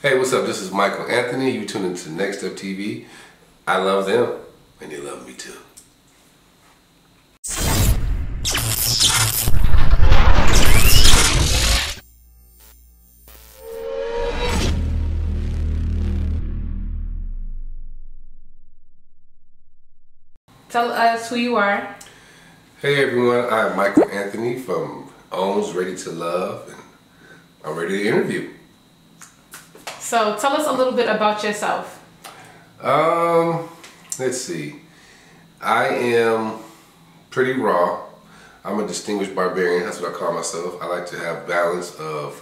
Hey, what's up? This is Michael Anthony. You tune into Next Step TV. I love them, and they love me too. Tell us who you are. Hey everyone, I'm Michael Anthony from Owns Ready to Love, and I'm ready to interview. So tell us a little bit about yourself. Let's see. I am pretty raw. I'm a distinguished barbarian. That's what I call myself. I like to have balance of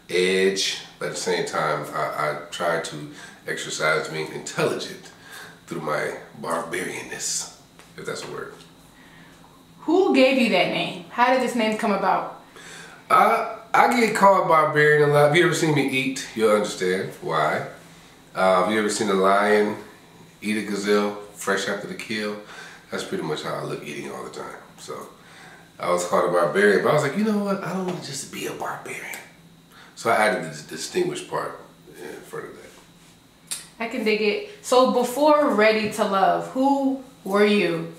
edge, but at the same time, I try to exercise being intelligent through my barbarianness, if that's a word. Who gave you that name? How did this name come about? I get called Barbarian a lot. Have you ever seen me eat? You'll understand why. Have you ever seen a lion eat a gazelle fresh after the kill? That's pretty much how I look eating all the time. So I was called a barbarian, but I was like, you know what? I don't want to just be a barbarian. So I added the distinguished part in front of that. I can dig it. So before Ready to Love, who were you?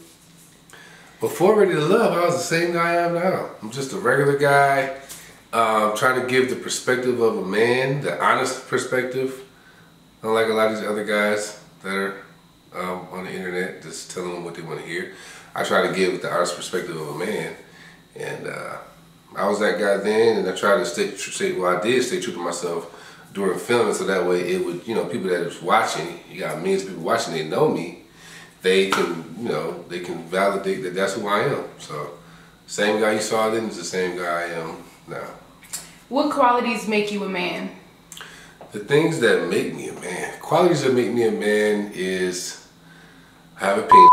Before Ready to Love, I was the same guy I am now. I'm just a regular guy. Trying to give the perspective of a man, the honest perspective. Unlike a lot of these other guys that are on the internet, just telling them what they want to hear. I try to give the honest perspective of a man, and I was that guy then, and I tried to stay true to myself during filming, so that way it would, people that was watching, you got millions of people watching, they know me, they can, they can validate that that's who I am. So, same guy you saw then is the same guy I am now. What qualities make you a man? The things that make me a man, qualities that make me a man is have a penis.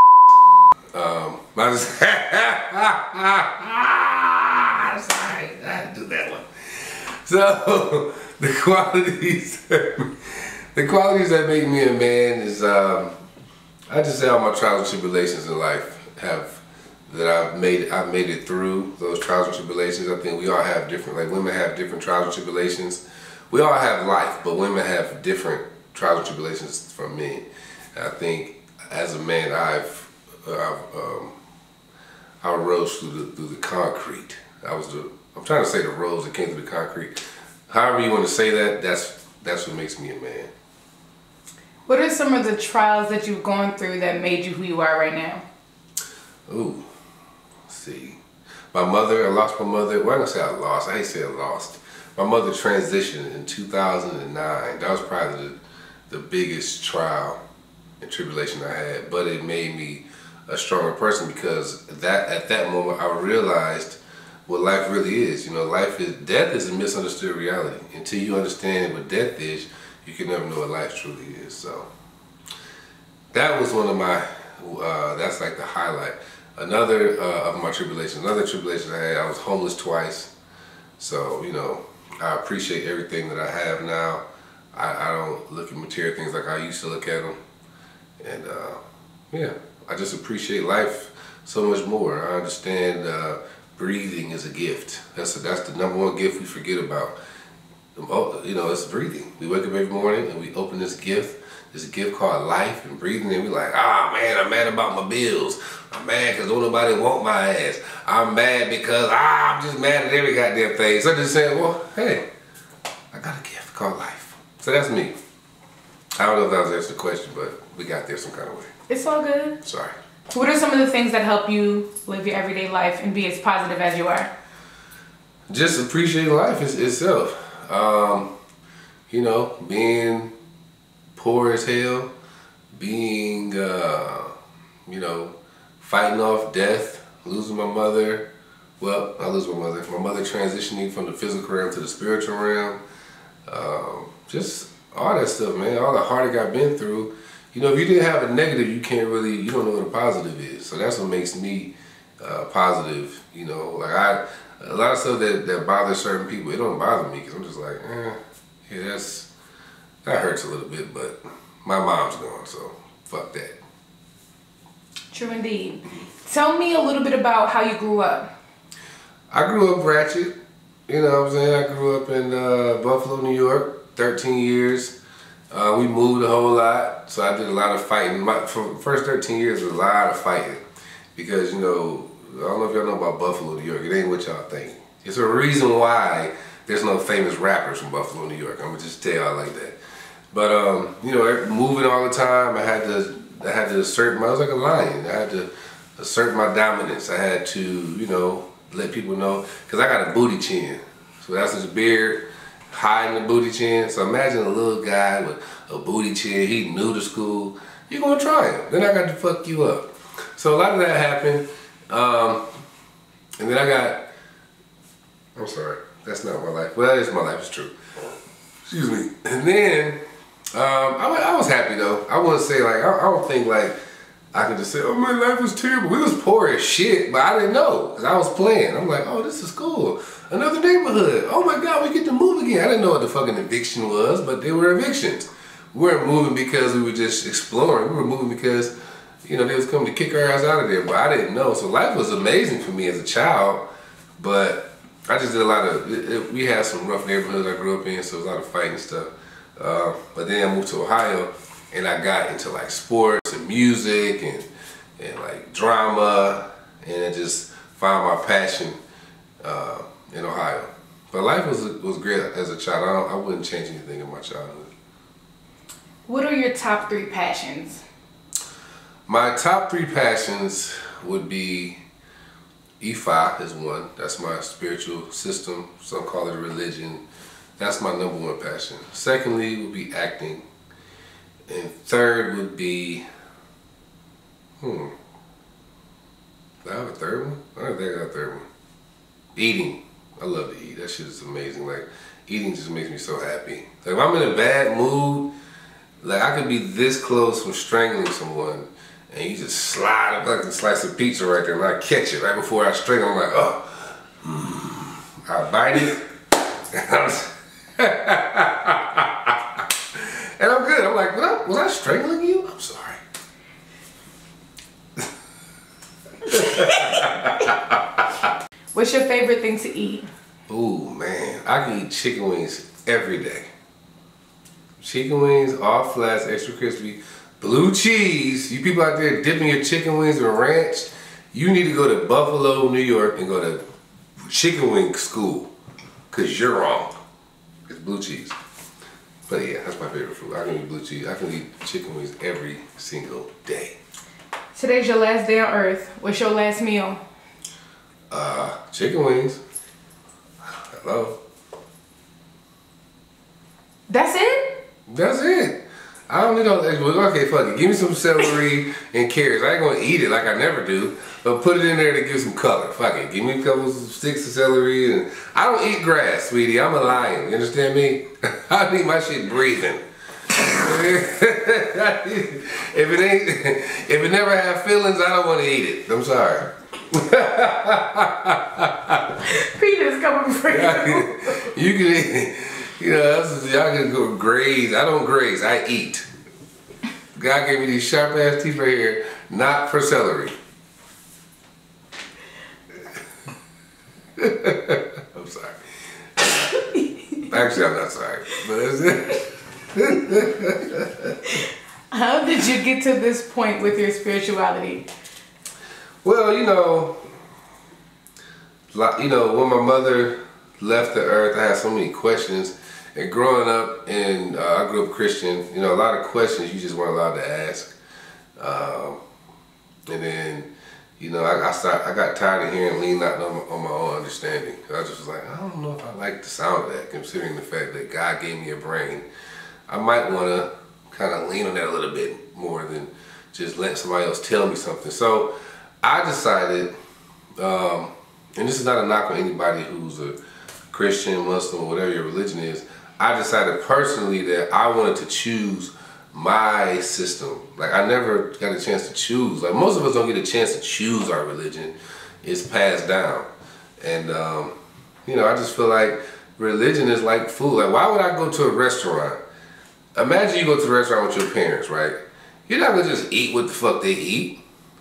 Sorry, I had to do that one. So the qualities that make me a man is I just say all my trials and tribulations in life I've made it through those trials and tribulations. I think we all have different, like women have different trials and tribulations. We all have life, but women have different trials and tribulations from men. And I think as a man, I rose through the concrete. I'm trying to say the rose that came through the concrete. However you want to say that, that's what makes me a man. What are some of the trials that you've gone through that made you who you are right now? Ooh, let's see. I lost my mother. Well, I'm gonna say I lost. I hate saying lost. My mother transitioned in 2009. That was probably the biggest trial and tribulation I had, but it made me a stronger person because at that moment I realized what life really is. Death is a misunderstood reality. Until you understand what death is, you can never know what life truly is. So that was one of my, that's like the highlight. Another of my tribulations, another tribulation I had, I was homeless twice. So, I appreciate everything that I have now. I don't look at material things like I used to look at them. And yeah, I just appreciate life so much more. I understand breathing is a gift. That's the number one gift we forget about. It's breathing. We wake up every morning and we open this gift called life and breathing, and we're like, man, I'm mad about my bills. I'm mad because don't nobody want my ass. I'm mad because I'm just mad at every goddamn thing. So I just said, well, hey, I got a gift called life. So that's me. I don't know if that was answering the question, but we got there some kind of way. It's all good. Sorry. What are some of the things that help you live your everyday life and be as positive as you are? Just appreciate life itself. Being poor as hell, being, fighting off death, losing my mother. Well, I lose my mother. My mother transitioning from the physical realm to the spiritual realm. Just all that stuff, man. All the heartache I've been through. If you didn't have a negative, you don't know what a positive is. So that's what makes me positive. Like a lot of stuff that bothers certain people, it don't bother me because I'm just like, yeah, that hurts a little bit, but my mom's gone, so fuck that. True indeed. Tell me a little bit about how you grew up. I grew up ratchet. You know what I'm saying? I grew up in Buffalo, New York. 13 years. We moved a whole lot, so I did a lot of fighting. For the first 13 years, there was a lot of fighting. Because, you know, I don't know if y'all know about Buffalo, New York. It ain't what y'all think. It's a reason why there's no famous rappers from Buffalo, New York. I'm gonna just tell y'all like that. But you know, moving all the time, I had to assert I was like a lion. I had to assert my dominance. I had to, you know, let people know, because I got a booty chin. So that's his beard, hiding the booty chin. So imagine a little guy with a booty chin, he new to school. You're gonna try him. Then I got to fuck you up. So a lot of that happened. And then I'm sorry, that's not my life. Well, that is my life, it's true. Excuse me. And then, I was happy though. I wouldn't say like, I don't think like, I could just say, oh, my life was terrible. We was poor as shit, but I didn't know, because I was playing. I'm like, oh, this is cool. Another neighborhood. Oh my God, we get to move again. I didn't know what the fucking eviction was, but they were evictions. We weren't moving because we were just exploring. We were moving because, you know, they was coming to kick our ass out of there, but I didn't know. So life was amazing for me as a child, but I just did a lot of, we had some rough neighborhoods I grew up in, so it was a lot of fighting and stuff. But then I moved to Ohio, and I got into like sports and music and like drama, and I just found my passion in Ohio. But life was great as a child. I wouldn't change anything in my childhood. What are your top 3 passions? My top 3 passions would be Ifa is one. That's my spiritual system. Some call it a religion. That's my #1 passion. Secondly would be acting. And third would be, do I have a third one? I don't think I got a third one. Eating. I love to eat. That shit is amazing. Like, eating just makes me so happy. Like, if I'm in a bad mood, like I could be this close from strangling someone, and you just slide up like a slice of pizza right there, and I catch it right before I strangle. I'm like, oh, I bite it, and I'm good. I'm like, was I strangling you? I'm sorry. What's your favorite thing to eat? Ooh, man, I can eat chicken wings every day. Chicken wings, all flats, extra crispy, blue cheese. You people out there dipping your chicken wings in ranch, you need to go to Buffalo, New York and go to chicken wing school, because you're wrong. It's blue cheese. But yeah, that's my favorite food. I can eat blue cheese. I can eat chicken wings every single day. Today's your last day on earth. What's your last meal? Chicken wings. Hello. That's it? That's it. I don't need all that. Okay, fuck it. Give me some celery and carrots. I ain't gonna eat it like I never do, but put it in there to give some color. Fuck it. Give me a couple of sticks of celery. And I don't eat grass, sweetie. I'm a lion. You understand me? I need my shit breathing. If it never have feelings, I don't want to eat it. I'm sorry. Peter's coming for you. You can eat. You know, y'all can go graze. I don't graze, I eat. God gave me these sharp ass teeth right here, not for celery. I'm sorry. Actually, I'm not sorry, but that's it. How did you get to this point with your spirituality? Well, you know, when my mother left the earth, I had so many questions. And growing up, I grew up Christian, you know, a lot of questions you just weren't allowed to ask. And then, you know, I got tired of hearing lean not on my own understanding. I just was like, I don't know if I like the sound of that, considering the fact that God gave me a brain. I might want to kind of lean on that a little bit more than just let somebody else tell me something. So I decided, and this is not a knock on anybody who's a Christian, Muslim, or whatever your religion is, I decided personally that I wanted to choose my system. Like, I never got a chance to choose. Like, most of us don't get a chance to choose our religion. It's passed down. And, you know, I just feel like religion is like food. Like, why would I go to a restaurant? Imagine you go to the restaurant with your parents, right? You're not gonna just eat what the fuck they eat.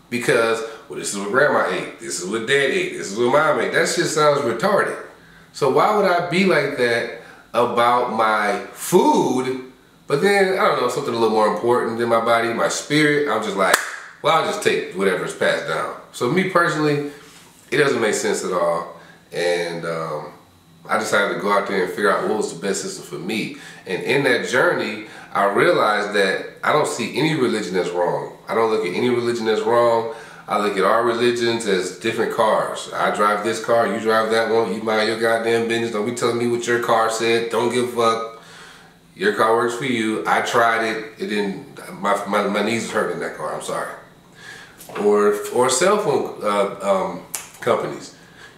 Because, well, this is what grandma ate. This is what dad ate. This is what mom ate. That shit sounds retarded. So why would I be like that about my food, but then, I don't know, something a little more important than my body, my spirit, I'm just like, well, I'll just take whatever's passed down. So me personally, it doesn't make sense at all. And I decided to go out there and figure out what was the best system for me. And in that journey, I realized that I don't see any religion as wrong. I don't look at any religion as wrong. I look at our religions as different cars. I drive this car, you drive that one, you mind your goddamn business. Don't be telling me what your car said. Don't give a fuck. Your car works for you. I tried it. It didn't, my knees was hurting in that car, I'm sorry. Or cell phone companies.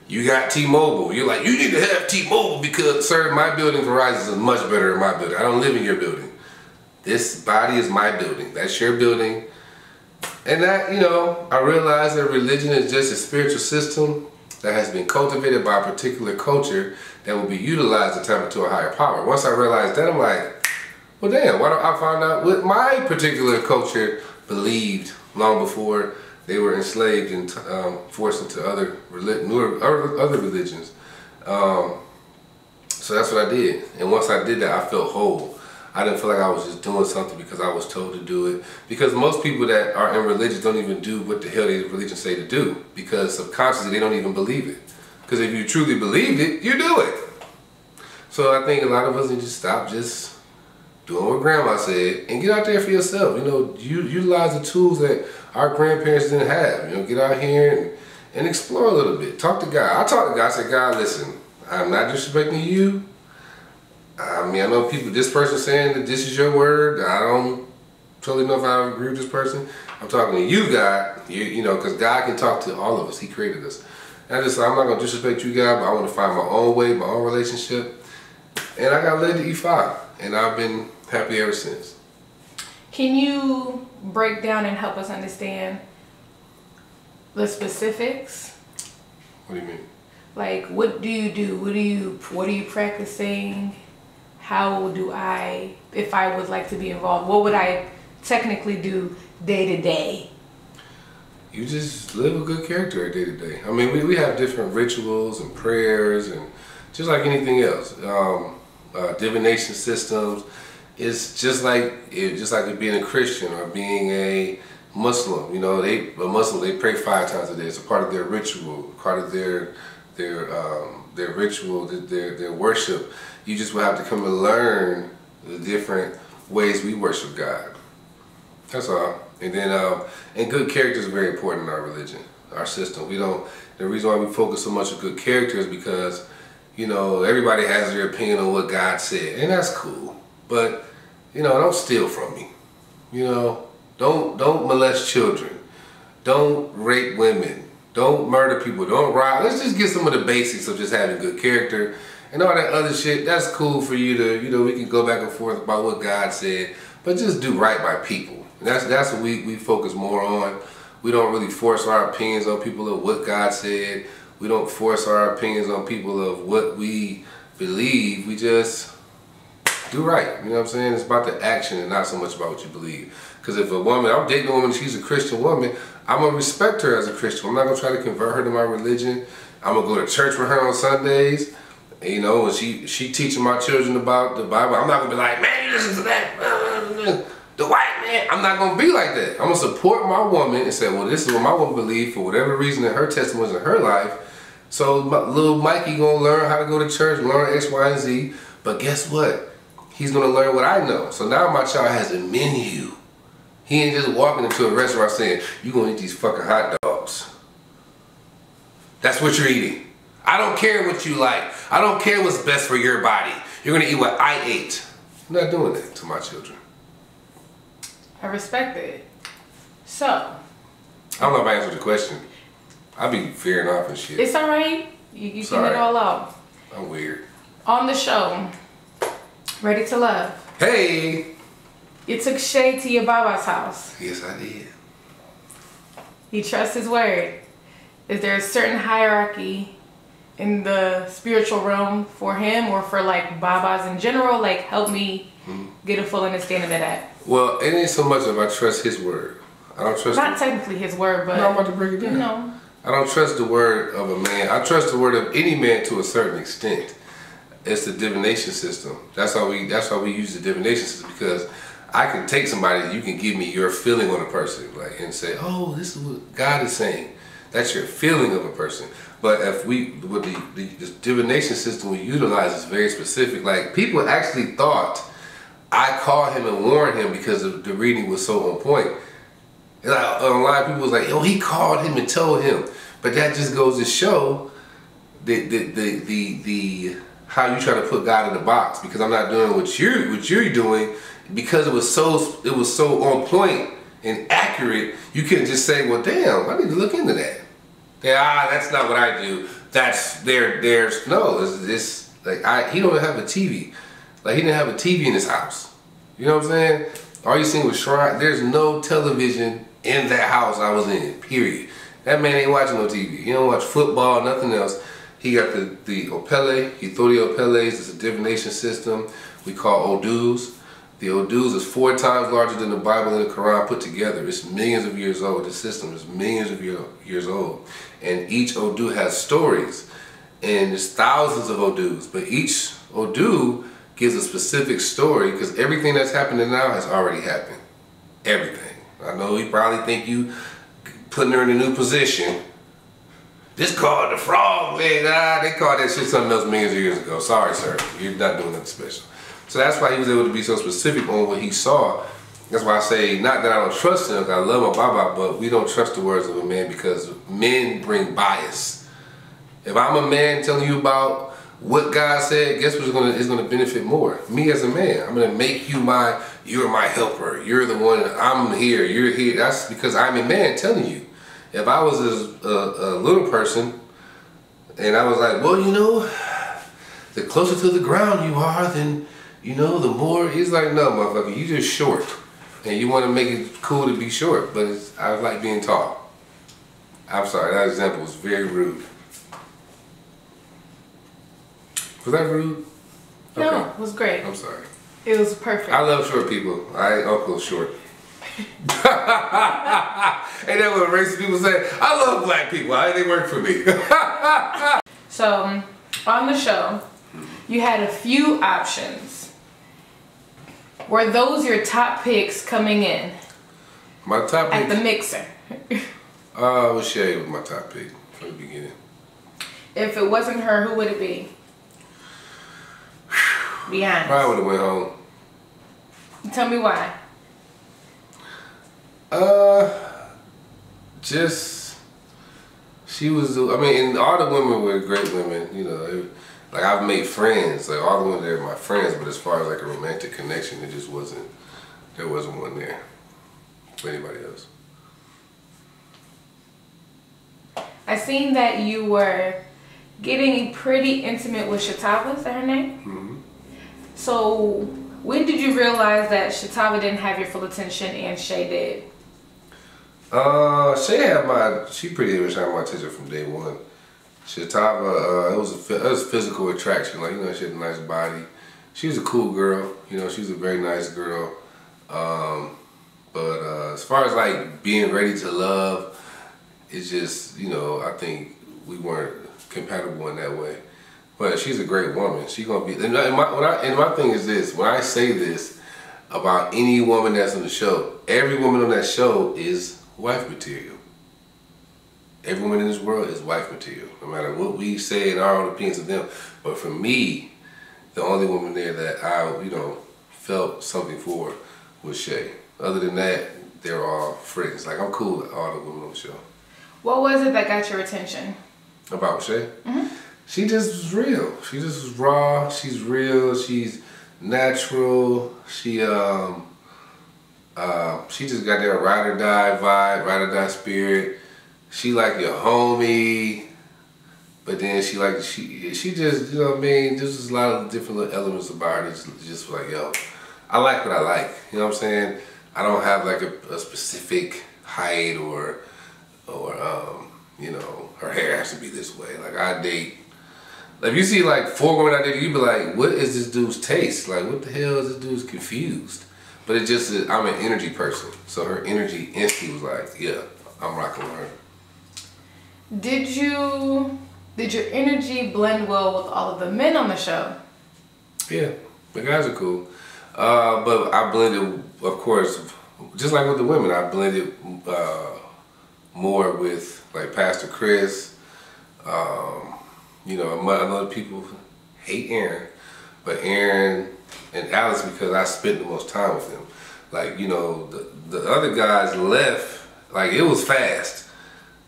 You got T-Mobile. You're like, you need to have T-Mobile because, sir, my building Verizon is much better than my building. I don't live in your building. This body is my building. That's your building. And that, you know, I realize that religion is just a spiritual system that has been cultivated by a particular culture that will be utilized to tap into a higher power. Once I realized that, I'm like, well, damn, why don't I find out what my particular culture believed long before they were enslaved and forced into other religions. So that's what I did. And once I did that, I felt whole. I didn't feel like I was just doing something because I was told to do it. Because most people that are in religion don't even do what the hell their religion say to do. Because subconsciously they don't even believe it. Because if you truly believed it, you do it. So I think a lot of us need to stop just doing what grandma said and get out there for yourself. You know, utilize the tools that our grandparents didn't have. You know, get out here and explore a little bit. Talk to God. I talked to God. I said, God, listen, I'm not disrespecting you. I mean, I know people, this person saying that this is your word. I don't totally know if I agree with this person. I'm talking to you, God, you know, because God can talk to all of us. He created us. And I'm not going to disrespect you, God, but I want to find my own way, my own relationship. And I got led to E5, and I've been happy ever since. Can you break down and help us understand the specifics? What do you mean? Like, what do you do? What are you practicing? How do I, if I would like to be involved, what would I technically do day to day? You just live a good character day to day. I mean, we have different rituals and prayers and just like anything else. Divination systems. It's just like being a Christian or being a Muslim. You know, a Muslim, they pray 5 times a day. It's a part of their ritual, part of their ritual, their worship. You just will have to come and learn the different ways we worship God. That's all. And then, and good character is very important in our religion, our system. The reason why we focus so much on good character is because, you know, everybody has their opinion on what God said, and that's cool. But, you know, don't steal from me. You know, don't molest children. Don't rape women. Don't murder people. Don't rob. Let's just get some of the basics of just having good character. And all that other shit, that's cool for you to, you know, we can go back and forth about what God said, but just do right by people. And that's what we focus more on. We don't really force our opinions on people of what God said. We don't force our opinions on people of what we believe. We just do right. You know what I'm saying? It's about the action and not so much about what you believe. Because if a woman, I'm dating a woman, she's a Christian woman, I'm going to respect her as a Christian. I'm not going to try to convert her to my religion. I'm going to go to church with her on Sundays. And, you know, when she teaching my children about the Bible, I'm not going to be like, man, you listen to that, the white man. I'm not going to be like that. I'm going to support my woman and say, well, this is what my woman believes for whatever reason in her testimonies in her life. So little Mikey going to learn how to go to church, learn X, Y, and Z. But guess what? He's going to learn what I know. So now my child has a menu. He ain't just walking into a restaurant saying, you're going to eat these fucking hot dogs. That's what you're eating. I don't care what you like. I don't care what's best for your body. You're going to eat what I ate. I'm not doing that to my children. I respect it. So. I don't know if I answered the question. I be veering off and shit. It's alright. You get it all out. I'm weird. On the show, Ready to Love. Hey! You took Shay to your Baba's house. Yes, I did. He trusts his word. Is there a certain hierarchy in the spiritual realm for him or for like Babas in general? Like, help me get a full understanding of that. Well, it ain't so much if I trust his word. I don't trust. Not technically his word, but no, I'm about to break it down. You know. I don't trust the word of a man. I trust the word of any man to a certain extent. It's the divination system. That's why we use the divination system, because I can take somebody, you can give me your feeling on a person, like, and say, oh, this is what God is saying. That's your feeling of a person. But if with the divination system we utilize is very specific. Like, people actually thought I called him and warned him because the reading was so on point. And a lot of people was like, yo, he called him and told him. But that just goes to show the how you try to put God in the box, because I'm not doing what you're doing, because it was so on point and accurate. You couldn't just say, well, damn, I need to look into that. Yeah, that's not what I do. That's there's no. It's like he don't have a TV. Like, he didn't have a TV in his house. You know what I'm saying? All you seen was shrine. There's no television in that house I was in. Period. That man ain't watching no TV. He don't watch football, nothing else. He got the opele. He throw the opeles. It's a divination system we call odus. The odus is 4 times larger than the Bible and the Quran put together. It's millions of years old. The system is millions of years old. And each odu has stories. And there's thousands of odus. But each odu gives a specific story, because everything that's happening now has already happened. Everything. I know you probably think you putting her in a new position. This called the frog leg. They called that shit something else millions of years ago. Sorry, sir. You're not doing nothing special. So that's why he was able to be so specific on what he saw. That's why I say, not that I don't trust him, 'cause I love my Baba, but we don't trust the words of a man, because men bring bias. If I'm a man telling you about what God said, guess what's gonna benefit more? Me as a man. I'm gonna make you're my helper. You're the one. I'm here. You're here. That's because I'm a man telling you. If I was a little person and I was like, well, you know, the closer to the ground you are, then, you know, the more. He's like, no, motherfucker, you just short, and you want to make it cool to be short, but I like being tall. I'm sorry, that example was very rude. Was that rude? Okay. No, it was great. I'm sorry. It was perfect. I love short people. I ain't Uncle Short. Ain't that what racist people say? I love black people. They work for me. So, on the show, you had a few options. Were those your top picks coming in? My top pick? At the mixer. Well, Shay was my top pick from the beginning. If it wasn't her, who would it be? Be honest. Probably would have went home. Tell me why. Just, she was, I mean, and all the women were great women, you know. Like, I've made friends, like, all the women there are my friends, but as far as like a romantic connection, it just wasn't, there wasn't one there for anybody else. I seen that you were getting pretty intimate with Shatava, is that her name? Mm-hmm. So, when did you realize that Shatava didn't have your full attention and Shay did? Shay had she pretty much had my attention from day one. Shatava, it was physical attraction. Like, you know, she had a nice body. She was a cool girl. You know, she was a very nice girl. But as far as like being ready to love, it's just, you know, I think we weren't compatible in that way. But she's a great woman. She gonna be. And my thing is this: when I say this about any woman that's on the show, every woman on that show is wife material. Every woman in this world is wife material, no matter what we say and our own opinions of them. But for me, the only woman there that I, you know, felt something for was Shay. Other than that, they're all friends. Like, I'm cool with all the women on the show. What was it that got your attention? About Shay? Mm-hmm. She just was real. She just was raw. She's real. She's natural. She just got that ride or die vibe, ride or die spirit. She like your homie, but then she just, you know what I mean? There's just a lot of different little elements about her. Just like, yo, I like what I like. You know what I'm saying? I don't have like a specific height or you know, her hair has to be this way. Like, I date. If you see like 4 women I date, you be like, what is this dude's taste? Like, what the hell is this dude's confused? But it just is, I'm an energy person. So her energy instantly was like, yeah, I'm rocking with her. Did your energy blend well with all of the men on the show? Yeah, the guys are cool. But I blended, of course, just like with the women, I blended more with like Pastor Chris. You know, I know people hate Aaron, but Aaron and Alex, because I spent the most time with them. Like, you know, the other guys left, like it was fast.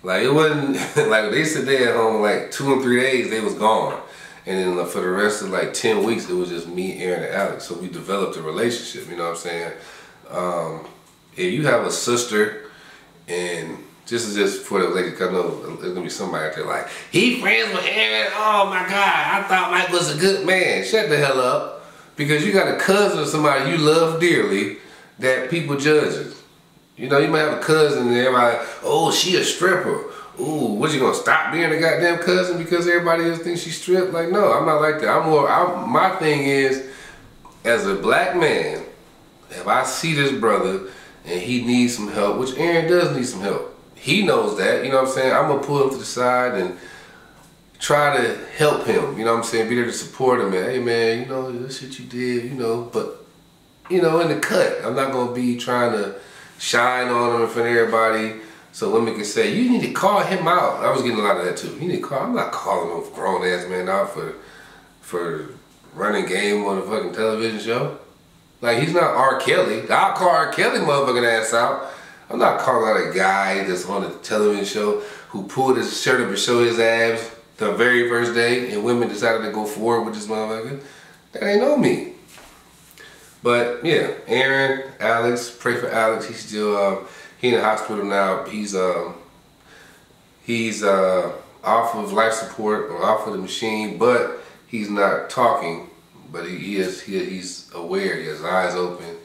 Like it wasn't, like they said they at home like 2 and 3 days, they was gone. And then for the rest of like 10 weeks, it was just me, Aaron, and Alex. So we developed a relationship, you know what I'm saying? If you have a sister, and this is just for the ladies, because I know there's gonna be somebody out there like, he friends with Aaron, oh my God, I thought Mike was a good man. Shut the hell up. Because you got a cousin or somebody you love dearly that people judging. You know, you might have a cousin and everybody, oh, she a stripper. Ooh, what, you gonna stop being a goddamn cousin because everybody else thinks she's stripped? Like, no, I'm not like that. My thing is, as a black man, if I see this brother and he needs some help, which Aaron does need some help, he knows that, you know what I'm saying? I'm gonna pull him to the side and try to help him, you know what I'm saying? Be there to support him, man. Hey man, you know, this shit you did, you know, but, you know, in the cut. I'm not gonna be trying to shine on him in front of everybody so women can say, you need to call him out. I was getting a lot of that too. You need to call, I'm not calling no grown ass man out for running game on a fucking television show. Like, he's not R. Kelly. I'll call R. Kelly motherfucking ass out. I'm not calling out a guy that's on a television show who pulled his shirt up and showed his abs the very first day and women decided to go forward with this motherfucker. That ain't no me. But yeah, Aaron, Alex, pray for Alex. He's still, he in the hospital now. He's off of life support or off of the machine, but he's not talking. But he's aware. He has eyes open.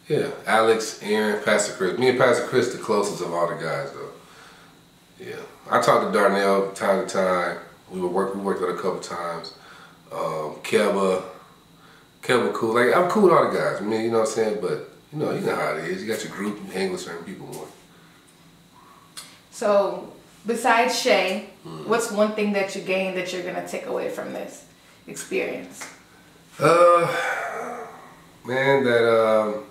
Yeah, Alex, Aaron, Pastor Chris. Me and Pastor Chris, the closest of all the guys though. Yeah, I talked to Darnell time to time. We worked out a couple times. Keba cool. Like, I'm cool with all the guys. I mean, you know what I'm saying? But you know how it is. You got your group, you hang with certain people more. So, besides Shay, what's one thing that you gained that you're gonna take away from this experience? Man, that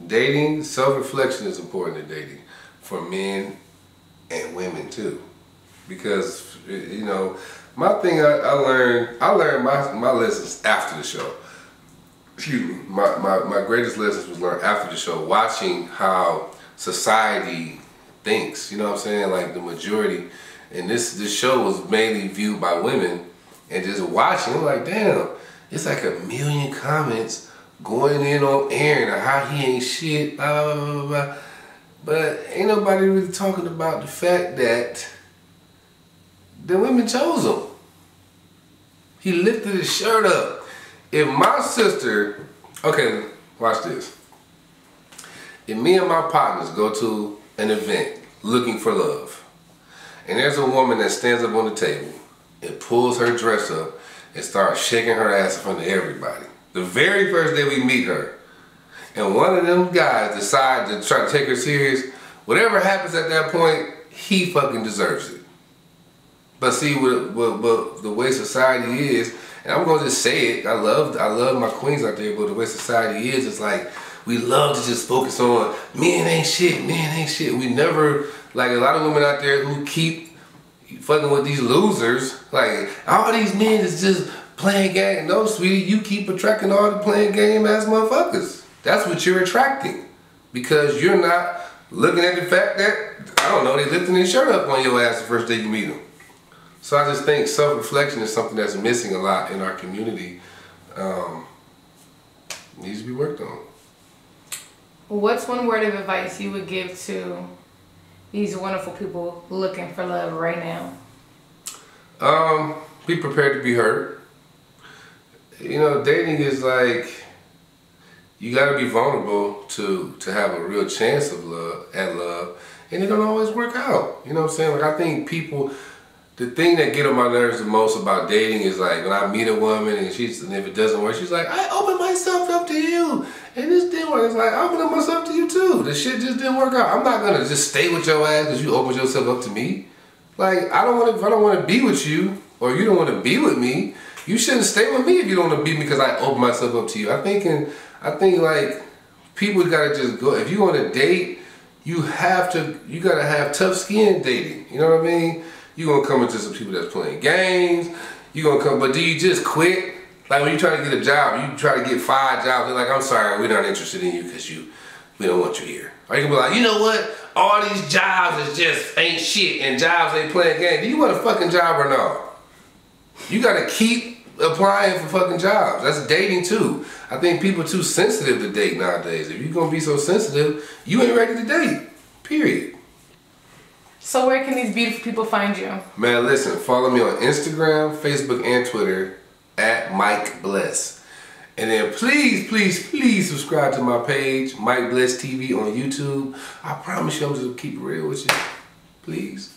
dating, self-reflection is important in dating for men and women too, because you know my thing. I learned my lessons after the show. Excuse me. My greatest lessons was learned after the show, watching how society thinks. You know what I'm saying? Like the majority, and this show was mainly viewed by women, and just watching, I'm like, damn, it's like 1 million comments going in on Aaron or how he ain't shit, blah, blah, blah, blah. But ain't nobody really talking about the fact that the women chose him. He lifted his shirt up. If my sister, okay, watch this. If me and my partners go to an event looking for love, and there's a woman that stands up on the table and pulls her dress up and starts shaking her ass in front of everybody, the very first day we meet her, and one of them guys decide to try to take her serious, whatever happens at that point, he fucking deserves it. But see, what the way society is, and I'm gonna just say it, I love my queens out there, but the way society is, it's like, we love to just focus on men ain't shit. We never, like a lot of women out there who keep fucking with these losers, like all these men is just playing game. No, sweetie, you keep attracting all the playing game ass motherfuckers. That's what you're attracting, because you're not looking at the fact that, I don't know, they lifting their shirt up on your ass the first day you meet them. So I just think self-reflection is something that's missing a lot in our community. Needs to be worked on. What's one word of advice you would give to these wonderful people looking for love right now? Be prepared to be hurt. You know, dating is like, you gotta be vulnerable to have a real chance of love, and it don't always work out. You know what I'm saying? Like, I think people, the thing that get on my nerves the most about dating is like when I meet a woman and if it doesn't work, she's like, I opened myself up to you and this didn't work. It's like, I opened up myself to you too. This shit just didn't work out. I'm not gonna just stay with your ass because you opened yourself up to me. Like, if I don't wanna be with you, or you don't want to be with me, you shouldn't stay with me if you don't want to be me because I open myself up to you. I think like people gotta just go. If you want to date, you gotta have tough skin dating. You know what I mean? You gonna come into some people that's playing games. You gonna come, but do you just quit? Like when you try to get a job, you try to get 5 jobs. They're like, I'm sorry, we're not interested in you because we don't want you here. Or you can be like, you know what? All these jobs is just ain't shit, and jobs ain't playing games. Do you want a fucking job or no? You gotta keep applying for fucking jobs. That's dating too. I think people are too sensitive to date nowadays. If you're gonna be so sensitive, you ain't ready to date. Period. So where can these beautiful people find you? Man, listen, follow me on Instagram, Facebook, and Twitter at Mike Bless. And then please, please, please subscribe to my page, Mike Bless TV on YouTube. I promise you I'm just gonna keep it real with you. Please.